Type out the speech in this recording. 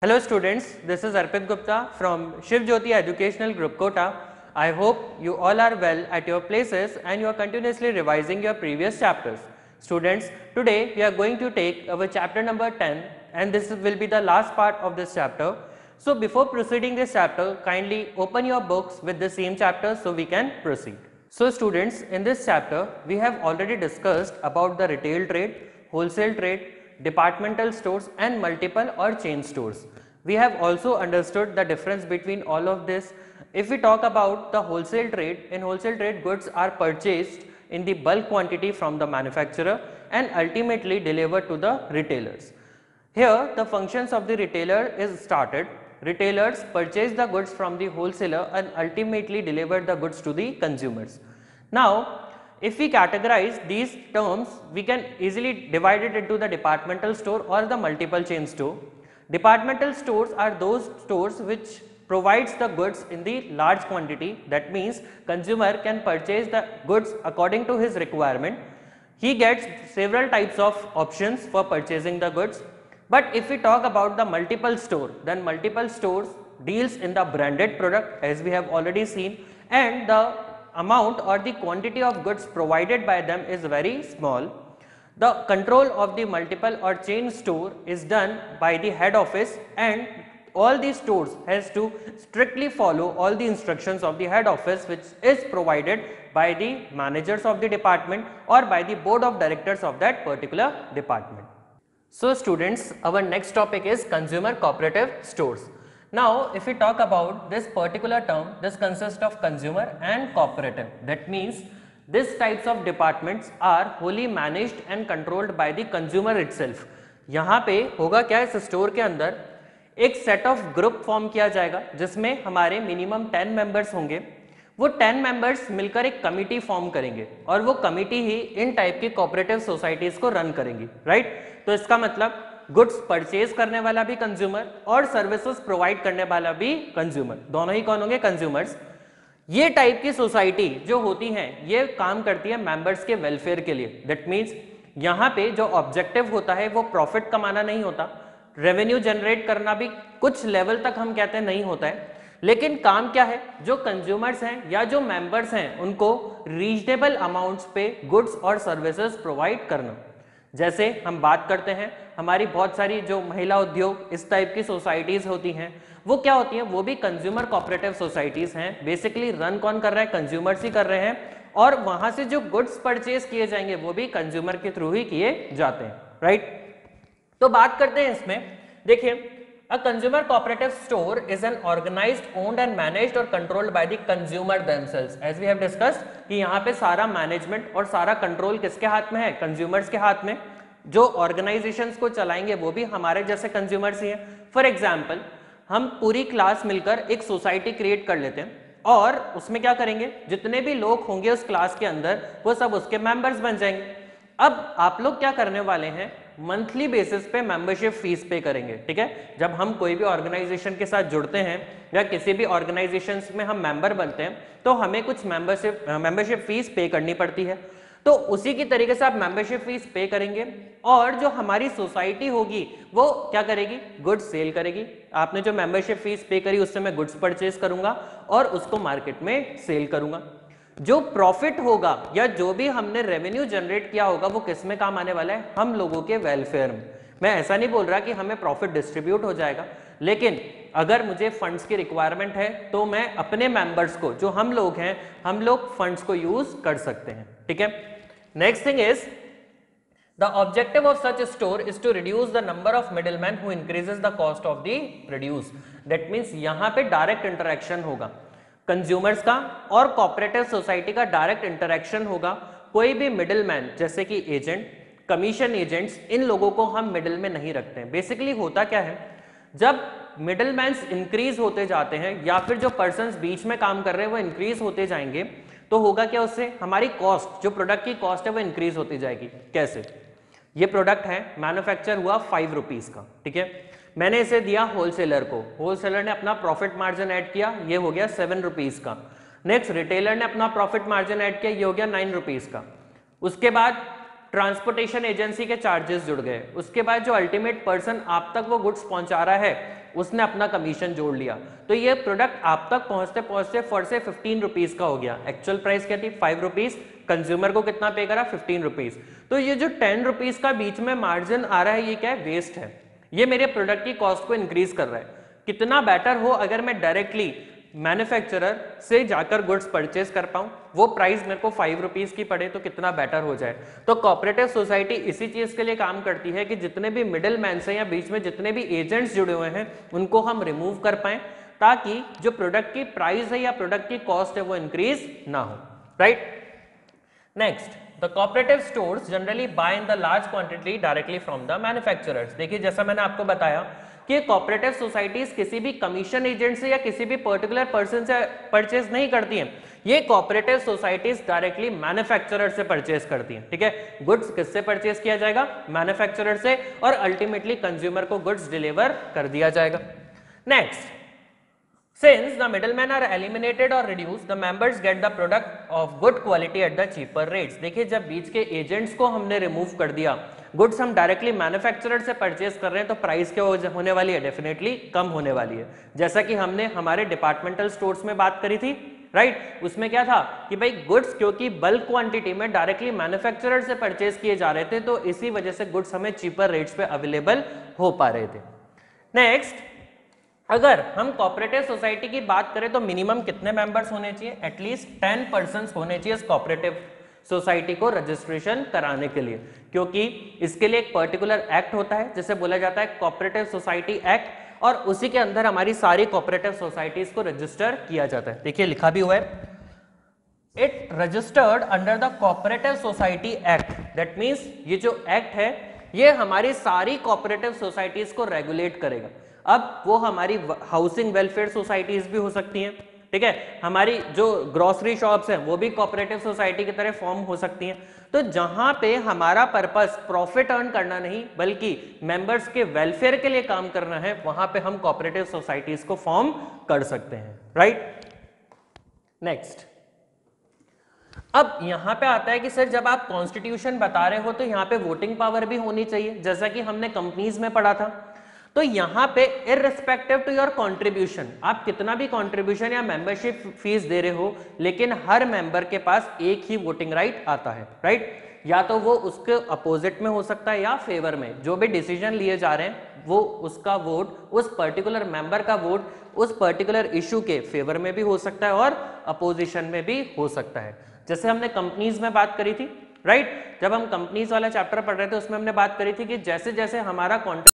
Hello students, this is Arpit Gupta from Shiv Jyoti Educational Group Kota. I hope you all are well at your places and you are continuously revising your previous chapters. Students, today we are going to take our chapter number 10 and this will be the last part of this chapter. So before proceeding this chapter, kindly open your books with the same chapter so we can proceed. So students, in this chapter we have already discussed about the retail trade, wholesale trade, departmental stores and multiple or chain stores. We have also understood the difference between all of this. If we talk about the wholesale trade, in wholesale trade goods are purchased in the bulk quantity from the manufacturer and ultimately delivered to the retailers. Here the functions of the retailer is started. Retailers purchase the goods from the wholesaler and ultimately deliver the goods to the consumers. Now if we categorize these terms, we can easily divide it into the departmental store or the multiple chain store. Departmental stores are those stores which provides the goods in the large quantity. That means consumer can purchase the goods according to his requirement. He gets several types of options for purchasing the goods. But if we talk about the multiple store, then multiple stores deals in the branded product as we have already seen, and the amount or the quantity of goods provided by them is very small. The control of the multiple or chain store is done by the head office and all these stores has to strictly follow all the instructions of the head office which is provided by the managers of the department or by the board of directors of that particular department. So students, our next topic is consumer cooperative stores. Now, if we talk about this particular term, this consists of consumer and cooperative. That means these types of departments are wholly managed and controlled by the consumer itself. यहाँ पे होगा क्या, इस store के अंदर एक set of group form किया जाएगा जिसमें हमारे मिनिमम 10 मेंबर्स होंगे. वो 10 मेंबर्स मिलकर एक कमिटी फॉर्म करेंगे और वो कमिटी ही इन टाइप की कोऑपरेटिव सोसाइटीज को रन करेंगी. राइट. तो इसका मतलब गुड्स परचेज करने वाला भी कंज्यूमर और सर्विसेज प्रोवाइड करने वाला भी कंज्यूमर, दोनों ही कौन होंगे, कंज्यूमर्स. ये टाइप की सोसाइटी जो होती हैं ये काम करती है मेंबर्स के वेलफेयर के लिए. दैट मींस यहाँ पे जो ऑब्जेक्टिव होता है वो प्रॉफिट कमाना नहीं होता, रेवेन्यू जनरेट करना भी कुछ लेवल तक हम कहते हैं नहीं होता है, लेकिन काम क्या है, जो कंज्यूमर्स हैं या जो मेंबर्स हैं उनको रीजनेबल अमाउंट्स पे गुड्स और सर्विसेज प्रोवाइड करना. जैसे हम बात करते हैं हमारी बहुत सारी जो महिला उद्योग इस टाइप की सोसाइटीज होती हैं, वो क्या होती हैं, वो भी कंज्यूमर कोऑपरेटिव सोसाइटीज हैं. बेसिकली रन कौन कर रहा है, कंज्यूमर्स ही कर रहे हैं और वहां से जो गुड्स परचेज किए जाएंगे वो भी कंज्यूमर के थ्रू ही किए जाते हैं. राइट. तो बात करते हैं इसमें. देखिए, a consumer cooperative store is an organized, owned and managed or controlled by the consumer themselves. as we have discussed कि यहाँ पे सारा मैनेजमेंट और सारा कंट्रोल किसके हाथ में है, कंज्यूमर्स के हाथ में. जो ऑर्गेनाइजेशंस को चलाएंगे वो भी हमारे जैसे कंज्यूमर्स ही हैं. फॉर एग्जांपल, हम पूरी क्लास मिलकर एक सोसाइटी क्रिएट कर लेते हैं और उसमें क्या करेंगे, जितने भी लोग होंगे उस क्लास के अंदर वो सब उसके मेंबर्स बन जाएंगे. अब आप लोग क्या करने वाले हैं, मंथली बेसिस पे मेंबरशिप फीस पे करेंगे. ठीक है. जब हम कोई भी ऑर्गेनाइजेशन के साथ जुड़ते हैं या किसी भी ऑर्गेनाइजेशन में हम मेंबर बनते हैं तो हमें कुछ मेंबरशिप फीस पे करनी पड़ती है. तो उसी की तरीके से आप मेंबरशिप फीस पे करेंगे और जो हमारी सोसाइटी होगी वो क्या करेगी, गुड्स सेल करेगी. आपने जो मेंबरशिप फीस पे करी उससे मैं गुड्स परचेज करूंगा और उसको मार्केट में सेल करूंगा. जो प्रॉफिट होगा या जो भी हमने रेवेन्यू जनरेट किया होगा वो किस में काम आने वाला है, हम लोगों के वेलफेयर में. मैं ऐसा नहीं बोल रहा कि हमें प्रॉफिट डिस्ट्रीब्यूट हो जाएगा, लेकिन अगर मुझे फंड्स की रिक्वायरमेंट है तो मैं अपने मेंबर्स को, जो हम लोग हैं, हम लोग फंड्स को यूज कर सकते हैं. ठीक है. Next thing is the objective of such a store is to reduce the number of middlemen who increases the cost of the produce. that means यहाँ पे डायरेक्ट इंटरेक्शन होगा कंज्यूमर्स का और कोऑपरेटिव सोसाइटी का, डायरेक्ट इंटरेक्शन होगा. कोई भी middleman जैसे कि एजेंट, कमीशन एजेंट्स, इन लोगों को हम मिडिल में नहीं रखते हैं. बेसिकली होता क्या है, जब मिडिलमैन्स इंक्रीज होते जाते हैं या फिर जो पर्सन्स बीच में काम कर रहे हैं वो इंक्रीज होते जाएंगे तो होगा क्या, उससे हमारी कॉस्ट, जो प्रोडक्ट की कॉस्ट है वो इंक्रीज होती जाएगी. कैसे, ये प्रोडक्ट है मैन्युफैक्चर हुआ 5 रुपीज का. ठीक है. मैंने इसे दिया होलसेलर को, होलसेलर ने अपना प्रॉफिट मार्जिन ऐड किया, ये हो गया 7 रुपीज का. नेक्स्ट रिटेलर ने अपना प्रॉफिट मार्जिन ऐड किया, ये हो गया 9 रुपीज का. उसके बाद ट्रांसपोर्टेशन एजेंसी के चार्जेस जुड़ गए. उसके बाद जो अल्टीमेट पर्सन आप तक वो गुड्स पहुंचा रहा है उसने अपना कमीशन जोड़ लिया, तो ये प्रोडक्ट आप तक पहुंचते पहुंचते फॉर से 15 रुपीज का हो गया। एक्चुअल प्राइस क्या थी 5 रुपीज, कंज्यूमर को कितना पे करा 15 रुपीज। तो ये जो 10 रुपीज का बीच में मार्जिन आ रहा है ये क्या है, वेस्ट है। ये मेरे प्रोडक्ट की कॉस्ट को इंक्रीज कर रहा है। कितना बेटर हो अगर मैं डायरेक्टली मैन्युफैक्चरर से जाकर गुड्स परचेज कर पाऊं, वो प्राइस मेरे को 5 रुपीज की पड़े तो कितना बेटर हो जाए। तो कोऑपरेटिव सोसाइटी इसी चीज के लिए काम करती है कि जितने भी मिडिल मैन से या बीच में जितने भी एजेंट्स जुड़े हुए हैं उनको हम रिमूव कर पाएं, ताकि जो प्रोडक्ट की प्राइस है या प्रोडक्ट की कॉस्ट है वो इंक्रीज ना हो, right. Next, the cooperative stores generally buy in the large quantity directly from the manufacturers. देखिए जैसा मैंने आपको बताया कि कोऑपरेटिव सोसाइटीज किसी भी कमीशन एजेंट से या किसी भी पर्टिकुलर पर्सन से परचेज नहीं करती हैं, ये कोऑपरेटिव सोसाइटीज डायरेक्टली मैन्युफैक्चरर से परचेज करती हैं, ठीक है। गुड्स किससे परचेज किया जाएगा, मैन्युफैक्चरर से, और अल्टीमेटली कंज्यूमर को गुड्स डिलीवर कर दिया जाएगा। Next, since the middlemen are eliminated or reduced, the members get the product of good quality at the cheaper rates। देखिए जब बीच के एजेंट्स को हमने रिमूव कर दिया, गुड्स हम डायरेक्टली मैन्युफैक्चरर से परचेज कर रहे हैं, तो प्राइस क्या होने वाली है, डेफिनेटली कम होने वाली है। जैसा कि हमने हमारे डिपार्टमेंटल स्टोर्स में बात करी थी, राइट। उसमें क्या था कि भाई गुड्स क्योंकि बल्क क्वांटिटी में डायरेक्टली मैन्युफैक्चरर से परचेज किए जा रहे थे, तो इसी वजह से गुड्स हमें चीपर रेट्स पे अवेलेबल हो पा रहे थे। नेक्स्ट, अगर हम कोऑपरेटिव सोसाइटी की बात करें तो मिनिमम कितने मेंबर्स होने चाहिए, एटलीस्ट 10 पर्सन होने चाहिए इस कोऑपरेटिव सोसाइटी को रजिस्ट्रेशन कराने के लिए, क्योंकि इसके लिए एक पर्टिकुलर एक्ट होता है जिसे बोला जाता है कोऑपरेटिव सोसाइटी एक्ट, और उसी के अंदर हमारी सारी कोऑपरेटिव सोसाइटीज को रजिस्टर किया जाता है। देखिए लिखा भी हुआ है, it registered under the cooperative society act. That means ये जो एक्ट है ये हमारी सारी कोऑपरेटिव सोसाइटीज को रेगुलेट करेगा। अब वो हमारी हाउसिंग वेलफेयर सोसाइटीज भी हो सकती हैं, ठीक है, हमारी जो ग्रोसरी शॉप्स हैं वो भी कोऑपरेटिव सोसाइटी की तरह फॉर्म हो सकती हैं। तो जहां पे हमारा पर्पस प्रॉफिट अर्न करना नहीं बल्कि मेंबर्स के वेलफेयर के लिए काम करना है, वहां पे हम कोऑपरेटिव सोसाइटीज को फॉर्म कर सकते हैं, राइट। नेक्स्ट, अब यहां पे आता है कि सर जब आप कॉन्स्टिट्यूशन बता रहे हो तो यहां पे वोटिंग पावर भी होनी चाहिए, जैसा कि हमने कंपनीज में पढ़ा था। तो यहां पे इररिस्पेक्टिव टू योर कंट्रीब्यूशन, आप कितना भी कंट्रीब्यूशन या मेंबरशिप फीस दे रहे हो, लेकिन हर मेंबर के पास एक ही वोटिंग राइट आता है, राइट। या तो वो उसके अपोजिट में हो सकता है या फेवर में, जो भी डिसीजन लिए जा रहे हैं वो उसका वोट, उस पर्टिकुलर मेंबर का वोट उस पर्टिकुलर इशू के फेवर में भी हो सकता है और अपोजिशन में भी हो सकता है। जैसे हमने कंपनीज में बात करी थी, राइट। जब हम कंपनीज वाला चैप्टर पढ़ रहे थे उसमें हमने बात करी थी कि जैसे जैसे हमारा कॉन्ट्रैक्ट